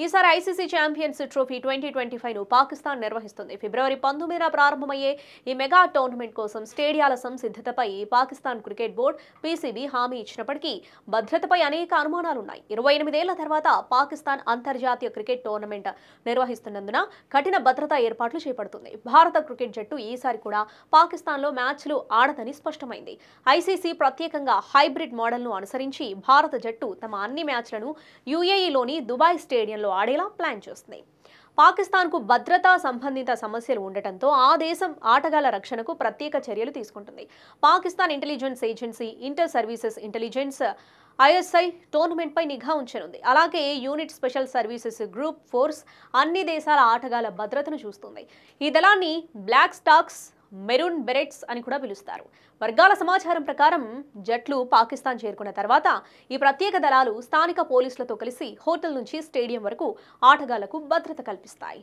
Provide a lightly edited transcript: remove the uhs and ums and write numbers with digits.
ఈసారి ICC champions trophy 2025ను Pakistan నిర్వహిస్తుంది. ఫిబ్రవరి 19న ప్రారంభమయ్యే ఈ మెగా టోర్నమెంట్ కోసం స్టేడియాల సంసిద్ధతపై పాకిస్తాన్ క్రికెట్ బోర్డు పీసీబీ హామీ ఇచ్చినప్పటికీ భద్రతపై అనేక అనుమానాలున్నాయి. 28 ఏళ్ల తర్వాత పాకిస్తాన్ అంతర్జాతీయ క్రికెట్ టోర్నమెంట్ నిర్వహిస్తున్నందున కఠిన భద్రతా ఏర్పాట్లు చేపడుతుంది. భారత క్రికెట్ జట్టు ఈసారి కూడా పాకిస్తాన్లో మ్యాచ్లు ఆడదని స్పష్టమైంది. ఐసీసీ ప్రత్యేకంగా హైబ్రిడ్ మోడల్ను అనుసరించి భారత జట్టు తమ అన్ని మ్యాచ్లను యూఏఈలోని దుబాయ్ స్టేడియంలో ఆడేలా ప్లాన్ చేస్తుంది. పాకిస్తాన్కు భద్రతా సంబంధిత సమస్యలు ఉండటంతో ఆ దేశం ఆటగాళ్ల రక్షణకు ప్రత్యేక చర్యలు తీసుకుంటుంది. Pakistan intelligence agency inter services intelligence ISI tournament పై నిఘా ఉంచనుంది. అలాగే unit special services group force అన్ని దేశాల ఆటగాళ్ల భద్రతను చూస్తుంది. ఈ దళాన్ని బ్లాక్ స్టాక్స్, మెరూన్ బెరెట్స్ అని కూడా పిలుస్తారు. వర్గాల సమాచారం ప్రకారం జట్లు పాకిస్తాన్ చేరుకున్న తర్వాత ఈ ప్రత్యేక దళాలు స్థానిక పోలీసులతో కలిసి హోటల్ నుంచి స్టేడియం వరకు ఆటగాళ్లకు భద్రత కల్పిస్తాయి.